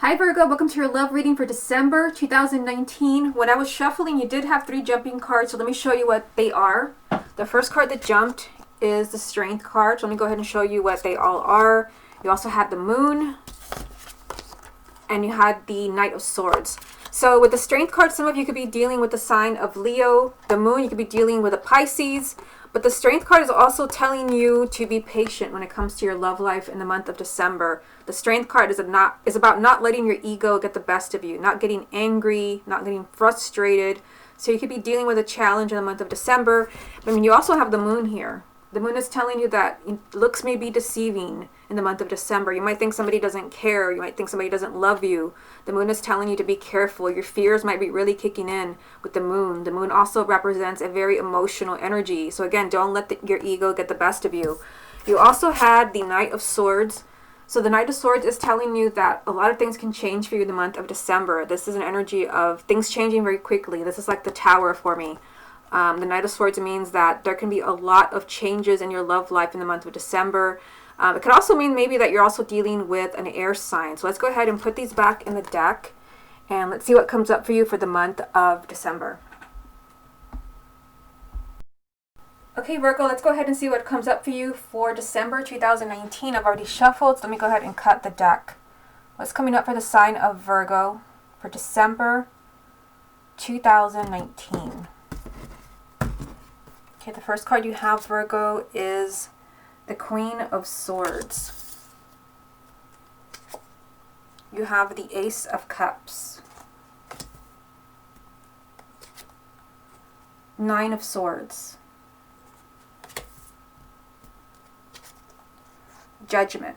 Hi Virgo, welcome to your love reading for December 2019. When I was shuffling, you did have 3 jumping cards, so let me show you what they are. The first card that jumped is the Strength card, so let me go ahead and show you what they all are. You also had the Moon, and you had the Knight of Swords. So with the Strength card, some of you could be dealing with the sign of Leo. The Moon, you could be dealing with a Pisces. But the Strength card is also telling you to be patient when it comes to your love life in the month of December. The Strength card is about not letting your ego get the best of you, not getting angry, not getting frustrated. So you could be dealing with a challenge in the month of December. I mean, you also have the Moon here. The Moon is telling you that looks may be deceiving in the month of December. You might think somebody doesn't care. You might think somebody doesn't love you. The Moon is telling you to be careful. Your fears might be really kicking in with the Moon. The Moon also represents a very emotional energy. So again, don't let your ego get the best of you. You also had the Knight of Swords. So the Knight of Swords is telling you that a lot of things can change for you in the month of December. This is an energy of things changing very quickly. This is like the Tower for me. The Knight of Swords means that there can be a lot of changes in your love life in the month of December. It could also mean maybe that you're also dealing with an air sign. So let's go ahead and put these back in the deck, and let's see what comes up for you for the month of December. Okay, Virgo, let's go ahead and see what comes up for you for December 2019. I've already shuffled, so let me go ahead and cut the deck. What's coming up for the sign of Virgo for December 2019? Okay, the first card you have, Virgo, is the Queen of Swords. You have the Ace of Cups, Nine of Swords, Judgment,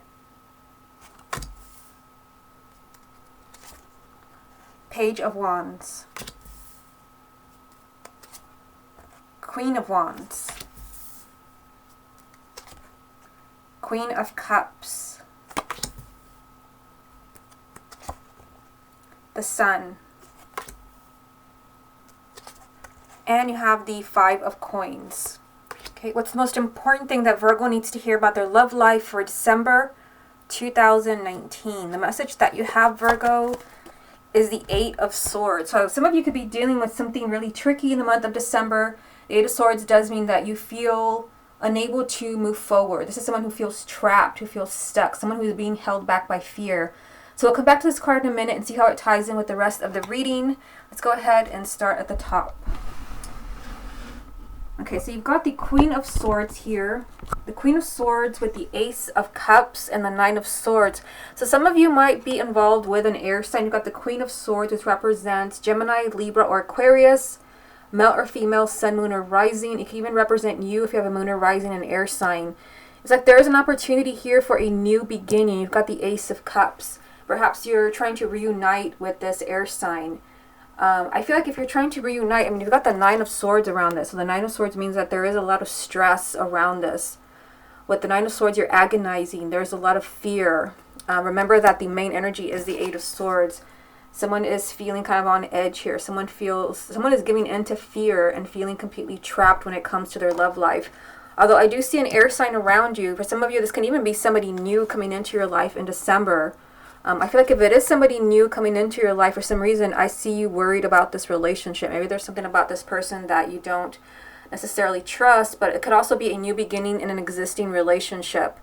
Page of Wands, Queen of Wands, Queen of Cups, the Sun, and you have the Five of Coins. Okay, what's the most important thing that Virgo needs to hear about their love life for December 2019? The message that you have, Virgo, is the Eight of Swords. So some of you could be dealing with something really tricky in the month of December. The Eight of Swords does mean that you feel unable to move forward. This is someone who feels trapped, who feels stuck, someone who is being held back by fear. So we'll come back to this card in a minute and see how it ties in with the rest of the reading. Let's go ahead and start at the top. Okay, so you've got the Queen of Swords here. The Queen of Swords with the Ace of Cups and the Nine of Swords. So some of you might be involved with an air sign. You've got the Queen of Swords, which represents Gemini, Libra, or Aquarius. Male or female, sun, moon, or rising. It can even represent you if you have a moon or rising and air sign. It's like there is an opportunity here for a new beginning. You've got the Ace of Cups. Perhaps you're trying to reunite with this air sign. I feel like if you're trying to reunite, I mean, you've got the Nine of Swords around this. So the Nine of Swords means that there is a lot of stress around this. With the Nine of Swords, you're agonizing. There's a lot of fear. Remember that the main energy is the Eight of Swords. Someone is feeling kind of on edge here. Someone is giving in to fear and feeling completely trapped when it comes to their love life. Although I do see an air sign around you. For some of you, this can even be somebody new coming into your life in December. I feel like if it is somebody new coming into your life, for some reason, I see you worried about this relationship. Maybe there's something about this person that you don't necessarily trust, but it could also be a new beginning in an existing relationship.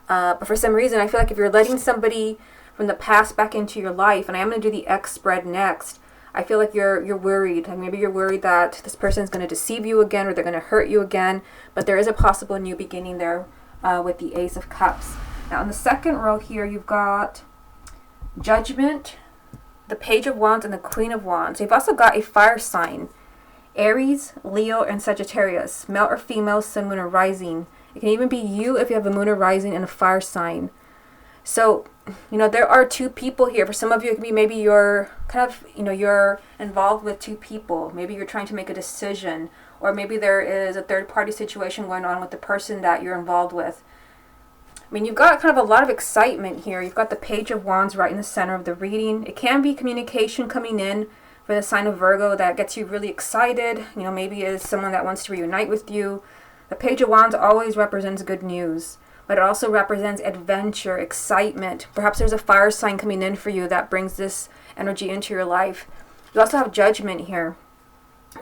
But for some reason, I feel like if you're letting somebody from the past back into your life, and I am going to do the X spread next, I feel like you're worried. Like maybe you're worried that this person is going to deceive you again, or they're going to hurt you again. But there is a possible new beginning there with the Ace of Cups. Now, in the second row here, you've got Judgment, the Page of Wands, and the Queen of Wands. You've also got a fire sign, Aries, Leo, and Sagittarius, male or female, sun, moon, or rising. It can even be you if you have a moon or rising and a fire sign. So, there are 2 people here. For some of you, it could be maybe you're kind of, you're involved with 2 people. Maybe you're trying to make a decision, or maybe there is a third-party situation going on with the person that you're involved with. I mean, you've got kind of a lot of excitement here. You've got the Page of Wands right in the center of the reading. It can be communication coming in for the sign of Virgo that gets you really excited. Maybe it is someone that wants to reunite with you. The Page of Wands always represents good news. but it also represents adventure, excitement. Perhaps there's a fire sign coming in for you that brings this energy into your life. You also have Judgment here.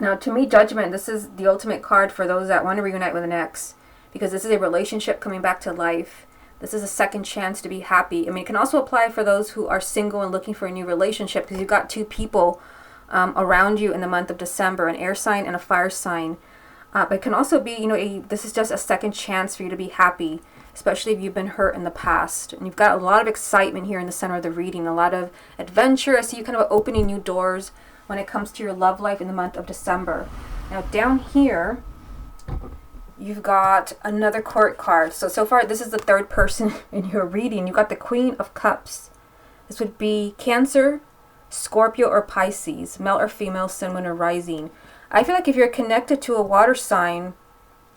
Now, to me, Judgment, this is the ultimate card for those that want to reunite with an ex, because this is a relationship coming back to life. This is a second chance to be happy. I mean, it can also apply for those who are single and looking for a new relationship, because you've got two people around you in the month of December, an air sign and a fire sign. But it can also be, this is just a second chance for you to be happy, especially if you've been hurt in the past. And you've got a lot of excitement here in the center of the reading, a lot of adventure. I see you kind of opening new doors when it comes to your love life in the month of December. Now down here, you've got another court card. So far, this is the third person in your reading. You've got the Queen of Cups. This would be Cancer, Scorpio, or Pisces, male or female, sun, moon, or rising. I feel like if you're connected to a water sign,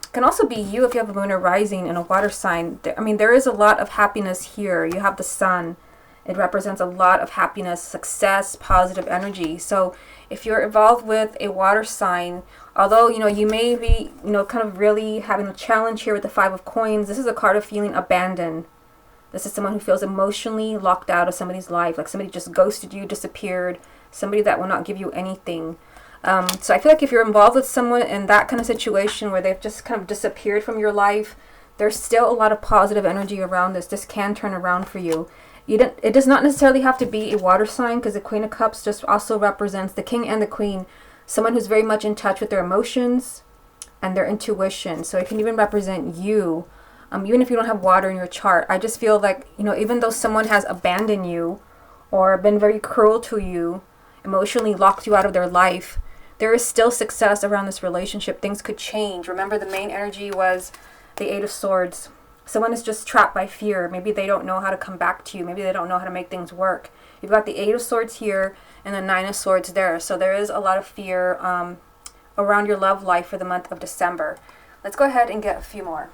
it can also be you if you have a moon or rising in a water sign. There is a lot of happiness here. You have the sun. It represents a lot of happiness, success, positive energy. So if you're involved with a water sign, although, you may be, kind of really having a challenge here with the Five of Coins, this is a card of feeling abandoned. This is someone who feels emotionally locked out of somebody's life, like somebody just ghosted you, disappeared, somebody that will not give you anything. So I feel like if you're involved with someone in that kind of situation where they've just kind of disappeared from your life, there's still a lot of positive energy around this. This can turn around for you. It does not necessarily have to be a water sign, because the Queen of Cups just also represents the King and the Queen, someone who's very much in touch with their emotions and their intuition. So it can even represent you, even if you don't have water in your chart. I just feel like, even though someone has abandoned you or been very cruel to you, emotionally locked you out of their life, there is still success around this relationship. Things could change. Remember, the main energy was the Eight of Swords. Someone is just trapped by fear. Maybe they don't know how to come back to you. Maybe they don't know how to make things work. You've got the Eight of Swords here and the Nine of Swords there. So there is a lot of fear around your love life for the month of December. Let's go ahead and get a few more.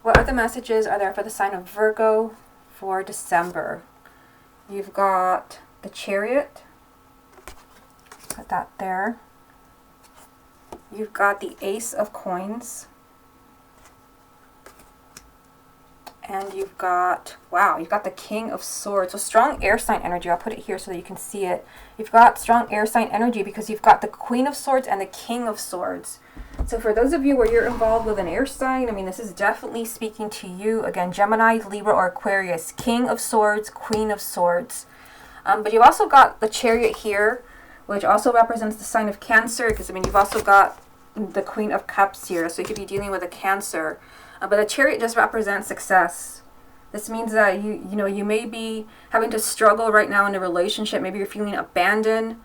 What other messages are there for the sign of Virgo for December? You've got the Chariot. Put that there. You've got the Ace of Coins. And you've got the King of Swords. So strong air sign energy. I'll put it here so that you can see it. You've got strong air sign energy because you've got the Queen of Swords and the King of Swords. So for those of you where you're involved with an air sign, this is definitely speaking to you. Again, Gemini, Libra, or Aquarius. King of Swords, Queen of Swords. But you've also got the Chariot here, which also represents the sign of Cancer, because you've also got the Queen of Cups here, so you could be dealing with a Cancer. But the Chariot just represents success. This means that you may be having to struggle right now in a relationship. Maybe you're feeling abandoned.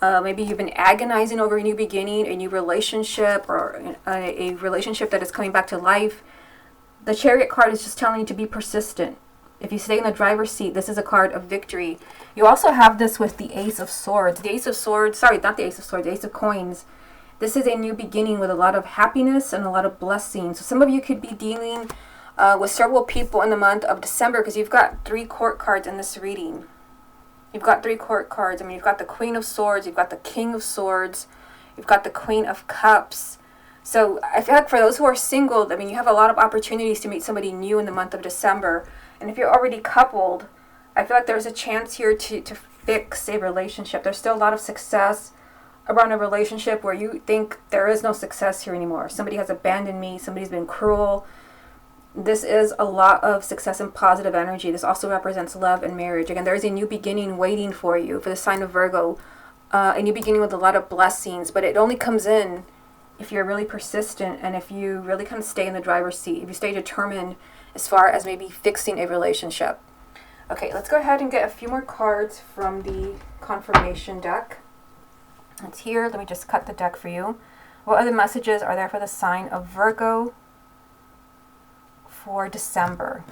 Maybe you've been agonizing over a new beginning, a new relationship, or a relationship that is coming back to life. The Chariot card is just telling you to be persistent. If you stay in the driver's seat, this is a card of victory. You also have this with the Ace of Swords. The Ace of Swords, sorry, not the Ace of Swords, the Ace of Coins. This is a new beginning with a lot of happiness and a lot of blessings. So some of you could be dealing with several people in the month of December, because you've got 3 court cards in this reading. You've got 3 court cards. You've got the Queen of Swords, you've got the King of Swords, you've got the Queen of Cups. So I feel like for those who are single, you have a lot of opportunities to meet somebody new in the month of December. And if you're already coupled, I feel like there's a chance here to fix a relationship. There's still a lot of success around a relationship where you think there is no success here anymore. Somebody has abandoned me. Somebody's been cruel. This is a lot of success and positive energy. This also represents love and marriage. Again, there is a new beginning waiting for you for the sign of Virgo. A new beginning with a lot of blessings. But it only comes in if you're really persistent and if you really kind of stay in the driver's seat. If you stay determined as far as maybe fixing a relationship. Okay, let's go ahead and get a few more cards from the confirmation deck. It's here. Let me just cut the deck for you. What other messages are there for the sign of Virgo for December?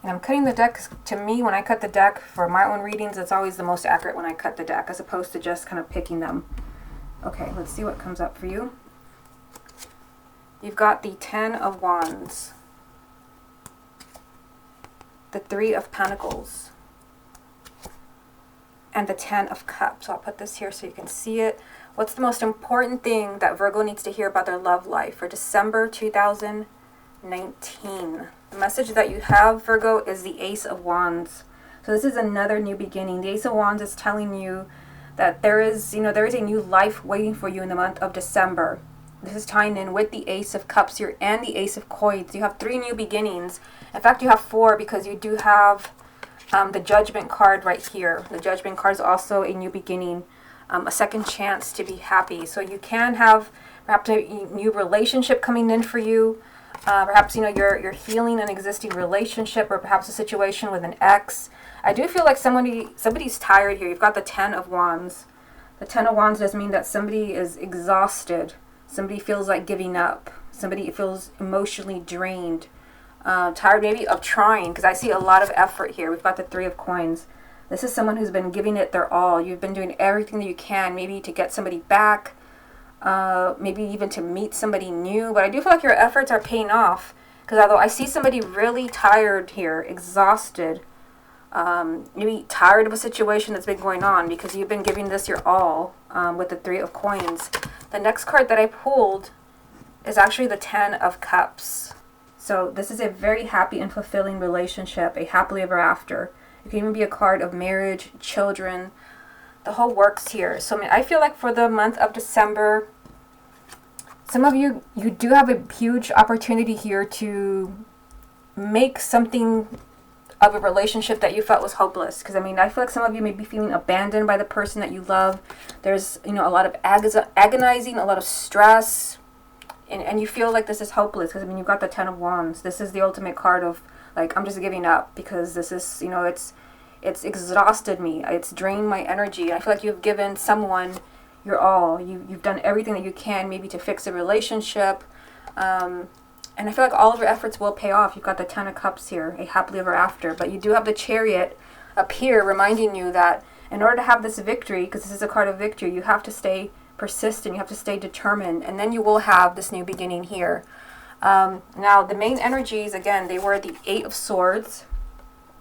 And I'm cutting the deck, 'cause to me, when I cut the deck for my own readings, it's always the most accurate when I cut the deck, as opposed to just kind of picking them. Okay, let's see what comes up for you. You've got the 10 of Wands, the 3 of Pentacles, and the 10 of Cups. So I'll put this here so you can see it. What's the most important thing that Virgo needs to hear about their love life for December 2019? The message that you have, Virgo, is the Ace of Wands. So this is another new beginning. The Ace of Wands is telling you that there is a new life waiting for you in the month of December. This is tying in with the Ace of Cups here and the Ace of Coins. You have 3 new beginnings. In fact, you have 4 because you do have the Judgment card right here. The Judgment card is also a new beginning, a second chance to be happy. So you can have perhaps a new relationship coming in for you. Perhaps you're healing an existing relationship, or perhaps a situation with an ex. I do feel like somebody's tired here. You've got the 10 of Wands. The 10 of Wands does mean that somebody is exhausted. Somebody feels like giving up. Somebody feels emotionally drained. Tired maybe of trying, because I see a lot of effort here. We've got the 3 of Coins. This is someone who's been giving it their all. You've been doing everything that you can, maybe to get somebody back, maybe even to meet somebody new. But I do feel like your efforts are paying off, because although I see somebody really tired here, exhausted, maybe tired of a situation that's been going on, because you've been giving this your all with the 3 of Coins. The next card that I pulled is actually the 10 of Cups. So this is a very happy and fulfilling relationship, a happily ever after. It can even be a card of marriage, children, the whole works here. So I feel like for the month of December, some of you do have a huge opportunity here to make something of a relationship that you felt was hopeless. Because I feel like some of you may be feeling abandoned by the person that you love. There's a lot of agonizing, a lot of stress, and you feel like this is hopeless. Because you've got the 10 of Wands. This is the ultimate card of like, I'm just giving up, because this is it's exhausted me. It's drained my energy. I feel like you've given someone your all. You've done everything that you can, maybe to fix a relationship. And I feel like all of your efforts will pay off. You've got the 10 of Cups here, a happily ever after. But you do have the Chariot up here reminding you that in order to have this victory, because this is a card of victory, you have to stay persistent. You have to stay determined. And then you will have this new beginning here. Now, the main energies, again, they were the 8 of Swords.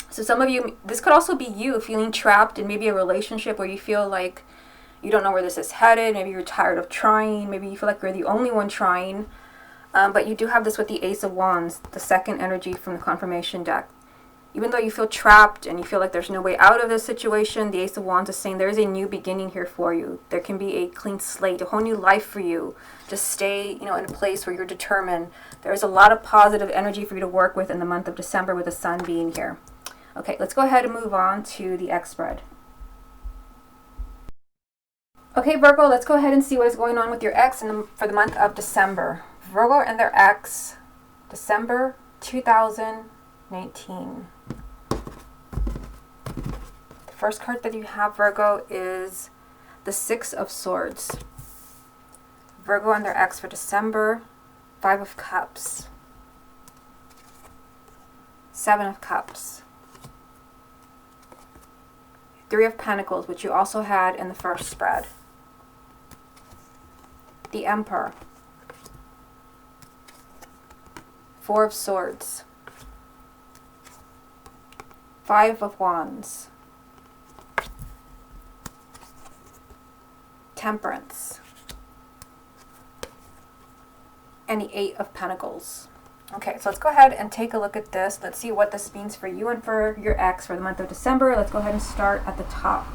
So some of you, this could also be you feeling trapped in maybe a relationship where you feel like you don't know where this is headed. Maybe you're tired of trying. Maybe you feel like you're the only one trying. But you do have this with the Ace of Wands, the second energy from the confirmation deck. Even though you feel trapped and you feel like there's no way out of this situation, the Ace of Wands is saying there is a new beginning here for you. There can be a clean slate, a whole new life for you. Just stay, in a place where you're determined. There's a lot of positive energy for you to work with in the month of December with the Sun being here. Okay, let's go ahead and move on to the X spread. Okay, Virgo, let's go ahead and see what is going on with your ex for the month of December. Virgo and their ex, December 2019. The first card that you have, Virgo, is the 6 of Swords. Virgo and their ex for December, 5 of Cups, 7 of Cups, 3 of Pentacles, which you also had in the first spread, the Emperor, 4 of Swords, 5 of Wands, Temperance, and the 8 of Pentacles. Okay, so let's go ahead and take a look at this. Let's see what this means for you and for your ex for the month of December. Let's go ahead and start at the top.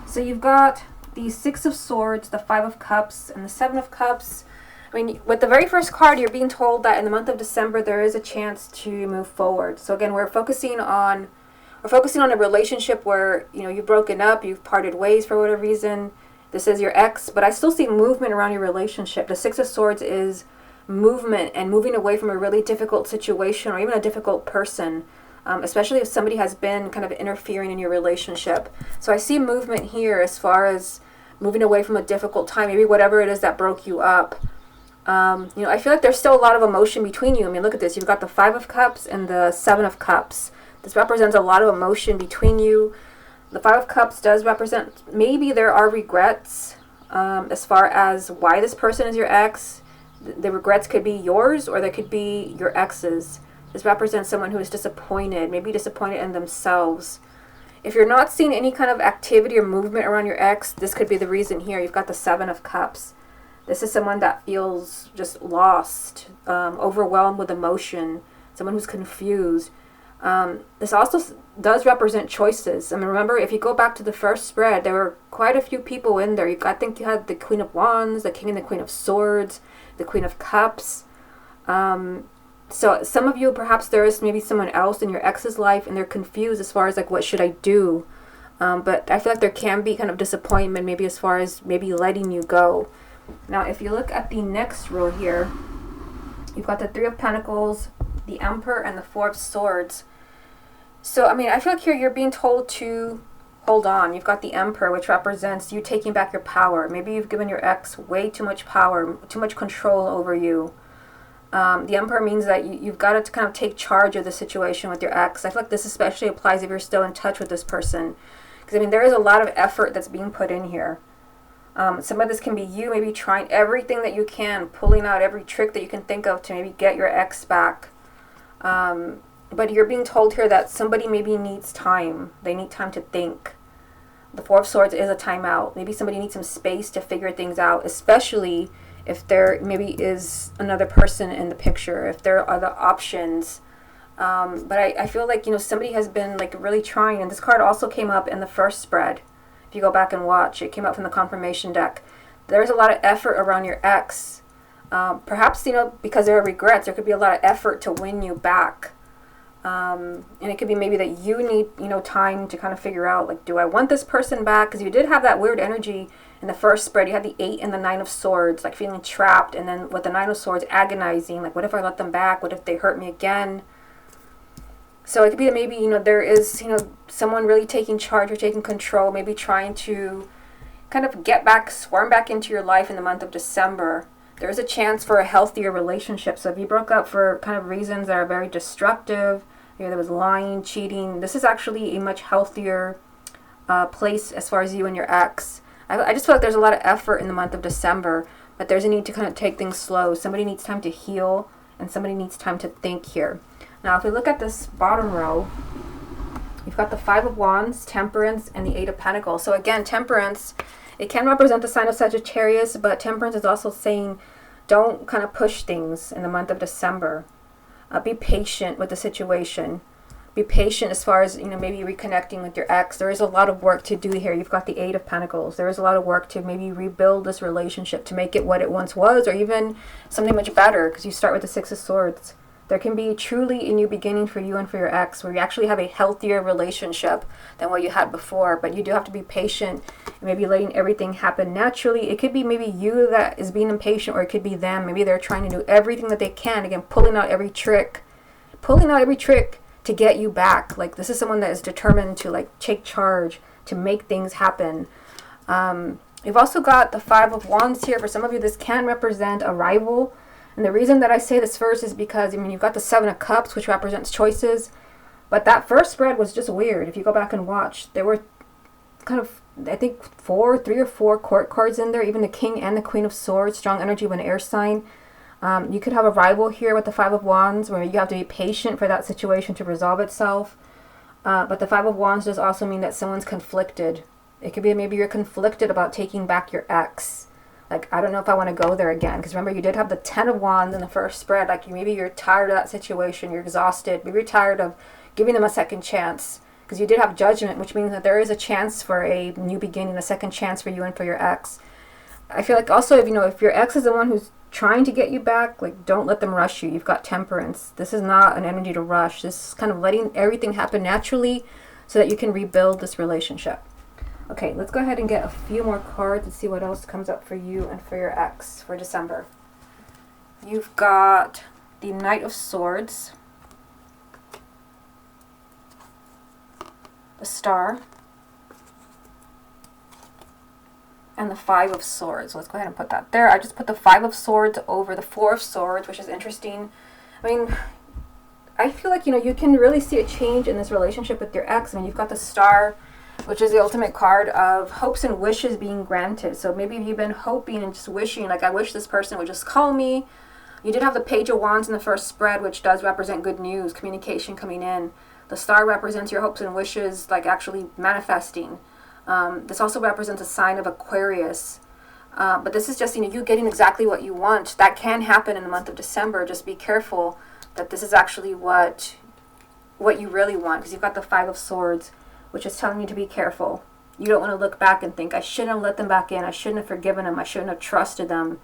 So you've got the 6 of Swords, the 5 of Cups, and the 7 of Cups. With the very first card, you're being told that in the month of December, there is a chance to move forward. So again, we're focusing on a relationship where, you've broken up, you've parted ways for whatever reason. This is your ex, but I still see movement around your relationship. The 6 of Swords is movement and moving away from a really difficult situation or even a difficult person, especially if somebody has been kind of interfering in your relationship. So I see movement here as far as moving away from a difficult time, maybe whatever it is that broke you up. I feel like there's still a lot of emotion between you. Look at this. You've got the 5 of Cups and the 7 of Cups. This represents a lot of emotion between you. The 5 of Cups does represent maybe there are regrets as far as why this person is your ex. The regrets could be yours or they could be your ex's. This represents someone who is disappointed, maybe disappointed in themselves. If you're not seeing any kind of activity or movement around your ex, this could be the reason here. You've got the Seven of Cups. This is someone that feels just lost, overwhelmed with emotion, someone who's confused. This also does represent choices. I mean, remember, if you go back to the first spread, there were quite a few people in there. I think you had the Queen of Wands, the King and the Queen of Swords, the Queen of Cups. So some of you, perhaps there is maybe someone else in your ex's life and they're confused as far as like, what should I do? But I feel like there can be kind of disappointment maybe as far as maybe letting you go. Now, if you look at the next row here, you've got the Three of Pentacles, the Emperor, and the Four of Swords. So, I mean, I feel like here you're being told to hold on. You've got the Emperor, which represents you taking back your power. Maybe you've given your ex way too much power, too much control over you. The Emperor means that you've got to kind of take charge of the situation with your ex. I feel like this especially applies if you're still in touch with this person. Because, I mean, there is a lot of effort that's being put in here. Some of this can be you maybe trying everything that you can, pulling out every trick that you can think of to maybe get your ex back. But you're being told here that somebody maybe needs time. They need time to think. The Four of Swords is a timeout. Maybe somebody needs some space to figure things out, especially if there maybe is another person in the picture, if there are other options. But I feel like, somebody has been like really trying. And this card also came up in the first spread. If you go back and watch, it came up from the confirmation deck. There's a lot of effort around your ex. Perhaps, because there are regrets, there could be a lot of effort to win you back. And it could be maybe that you need, time to kind of figure out, like, do I want this person back? Because you did have that weird energy in the first spread. You had the 8 and the 9 of Swords, like feeling trapped. And then with the 9 of Swords, agonizing. Like, what if I let them back? What if they hurt me again? So it could be that maybe, there is, someone really taking charge or taking control, maybe trying to kind of swarm back into your life in the month of December. There is a chance for a healthier relationship. So if you broke up for kind of reasons that are very destructive, there was lying, cheating, this is actually a much healthier place as far as you and your ex. I just feel like there's a lot of effort in the month of December, but there's a need to kind of take things slow. Somebody needs time to heal, and somebody needs time to think here. Now, if we look at this bottom row, you've got the Five of Wands, Temperance, and the Eight of Pentacles. So again, Temperance, it can represent the sign of Sagittarius, but Temperance is also saying don't kind of push things in the month of December. Be patient with the situation. Be patient as far as, maybe reconnecting with your ex. There is a lot of work to do here. You've got the Eight of Pentacles. There is a lot of work to maybe rebuild this relationship to make it what it once was, or even something much better, because you start with the Six of Swords. There can be truly a new beginning for you and for your ex, where you actually have a healthier relationship than what you had before. But you do have to be patient and maybe letting everything happen naturally. It could be maybe you that is being impatient, or it could be them. Maybe they're trying to do everything that they can. Again, pulling out every trick to get you back. Like, this is someone that is determined to like take charge, to make things happen. You've also got the Five of Wands here. For some of you, this can represent a rival. And the reason that I say this first is because, you've got the Seven of Cups, which represents choices. But that first spread was just weird. If you go back and watch, there were kind of, I think, 3 or 4 court cards in there. Even the King and the Queen of Swords, strong energy of an air sign. You could have a rival here with the Five of Wands, where you have to be patient for that situation to resolve itself. But the Five of Wands does also mean that someone's conflicted. It could be maybe you're conflicted about taking back your ex. Like, I don't know if I want to go there again. Because remember, you did have the 10 of Wands in the first spread. Like, maybe you're tired of that situation. You're exhausted. Maybe you're tired of giving them a second chance. Because you did have Judgment, which means that there is a chance for a new beginning, a second chance for you and for your ex. I feel like also, if your ex is the one who's trying to get you back, like, don't let them rush you. You've got Temperance. This is not an energy to rush. This is kind of letting everything happen naturally so that you can rebuild this relationship. Okay, let's go ahead and get a few more cards and see what else comes up for you and for your ex for December. You've got the Knight of Swords, the Star, and the Five of Swords. So let's go ahead and put that there. I just put the Five of Swords over the Four of Swords, which is interesting. I feel like, you can really see a change in this relationship with your ex. You've got the Star, which is the ultimate card of hopes and wishes being granted. So maybe you've been hoping and just wishing, like, I wish this person would just call me. You did have the Page of Wands in the first spread, which does represent good news, communication coming in. The star represents your hopes and wishes, like actually manifesting. This also represents a sign of Aquarius. But this is just, you getting exactly what you want. That can happen in the month of December. Just be careful that this is actually what you really want, because you've got the Five of Swords, which is telling you to be careful. You don't want to look back and think, I shouldn't have let them back in. I shouldn't have forgiven them. I shouldn't have trusted them.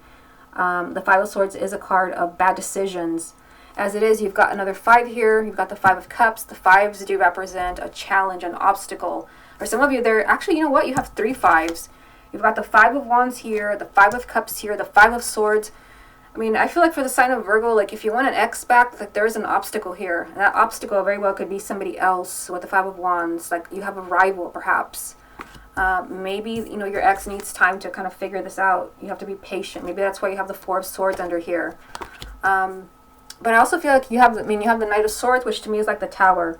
The Five of Swords is a card of bad decisions. As it is, you've got another 5 here. You've got the Five of Cups. The 5s do represent a challenge, an obstacle. For some of you, they're actually, you know what? You have 3 5s. You've got the 5 of Wands here, the 5 of Cups here, the 5 of Swords. I mean, I feel like for the sign of Virgo, like if you want an ex back, like there's an obstacle here. And that obstacle very well could be somebody else with the 5 of Wands. Like you have a rival, perhaps. Maybe, your ex needs time to kind of figure this out. You have to be patient. Maybe that's why you have the 4 of Swords under here. But I also feel like you have the Knight of Swords, which to me is like the Tower.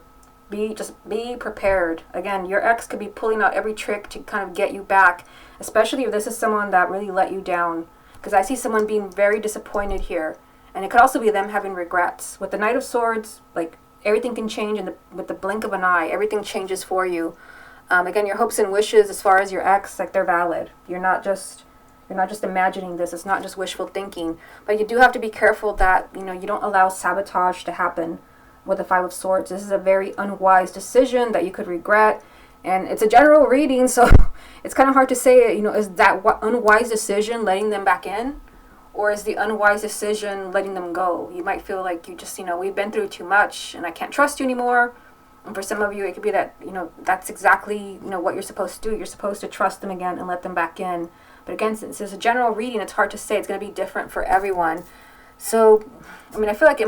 Just be prepared. Again, your ex could be pulling out every trick to kind of get you back, especially if this is someone that really let you down. Because I see someone being very disappointed here. And it could also be them having regrets. With the Knight of Swords, like everything can change with the blink of an eye. Everything changes for you. Again, your hopes and wishes as far as your ex, like they're valid. You're not just imagining this. It's not just wishful thinking. But you do have to be careful that, you don't allow sabotage to happen with the 5 of Swords. This is a very unwise decision that you could regret. And it's a general reading, so it's kind of hard to say, is that unwise decision letting them back in? Or is the unwise decision letting them go? You might feel like you just, we've been through too much and I can't trust you anymore. And for some of you, it could be that, that's exactly, what you're supposed to do. You're supposed to trust them again and let them back in. But again, since it's a general reading, it's hard to say. It's going to be different for everyone. So, I feel like,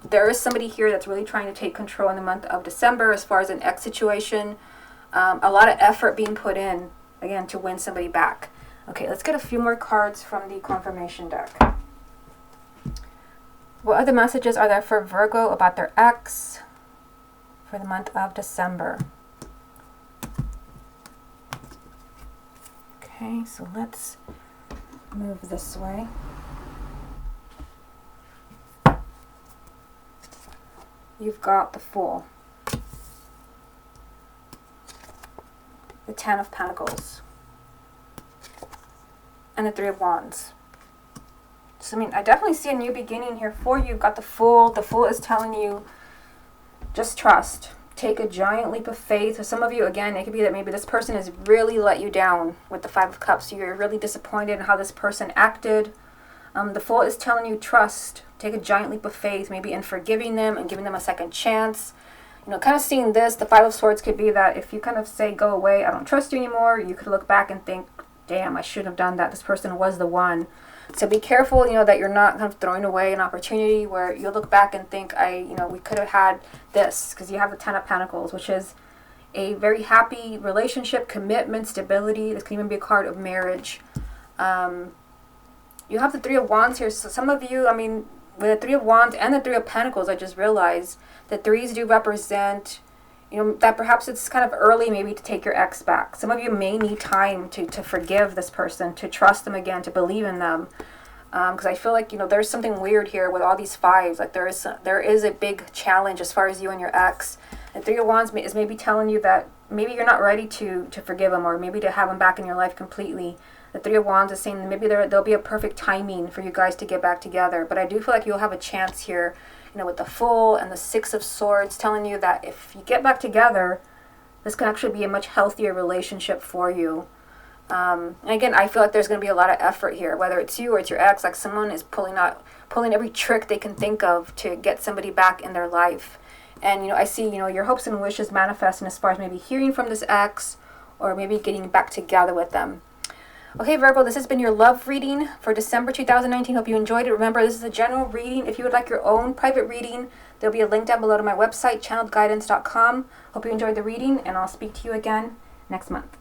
there is somebody here that's really trying to take control in the month of December as far as an ex situation. A lot of effort being put in, again, to win somebody back. Okay, let's get a few more cards from the confirmation deck. What other messages are there for Virgo about their ex for the month of December? Okay, so let's move this way. You've got the Fool, the 10 of Pentacles, and the 3 of Wands. So, I definitely see a new beginning here for you. You've got the Fool. The Fool is telling you, just trust. Take a giant leap of faith. For some of you, again, it could be that maybe this person has really let you down with the 5 of Cups. You're really disappointed in how this person acted. The Fool is telling you, trust. Take a giant leap of faith, maybe in forgiving them and giving them a second chance. Kind of seeing this, the 5 of Swords could be that if you kind of say, go away, I don't trust you anymore, you could look back and think, damn, I shouldn't have done that. This person was the one. So be careful, that you're not kind of throwing away an opportunity where you'll look back and think, we could have had this, because you have the 10 of Pentacles, which is a very happy relationship, commitment, stability. This can even be a card of marriage. You have the 3 of Wands here. So some of you, with the 3 of Wands and the 3 of Pentacles, I just realized that 3s do represent, that perhaps it's kind of early maybe to take your ex back. Some of you may need time to forgive this person, to trust them again, to believe in them. Because I feel like, there's something weird here with all these 5s. Like there is a big challenge as far as you and your ex. And 3 of Wands is maybe telling you that maybe you're not ready to forgive them, or maybe to have them back in your life completely. The 3 of Wands is saying that maybe there'll be a perfect timing for you guys to get back together. But I do feel like you'll have a chance here, with the Fool and the 6 of Swords, telling you that if you get back together, this can actually be a much healthier relationship for you. And again, I feel like there's going to be a lot of effort here, whether it's you or it's your ex. Like someone is pulling every trick they can think of to get somebody back in their life. And, I see, your hopes and wishes manifesting as far as maybe hearing from this ex or maybe getting back together with them. Okay, Virgo, this has been your love reading for December 2019. Hope you enjoyed it. Remember, this is a general reading. If you would like your own private reading, there'll be a link down below to my website, channeledguidance.com. Hope you enjoyed the reading, and I'll speak to you again next month.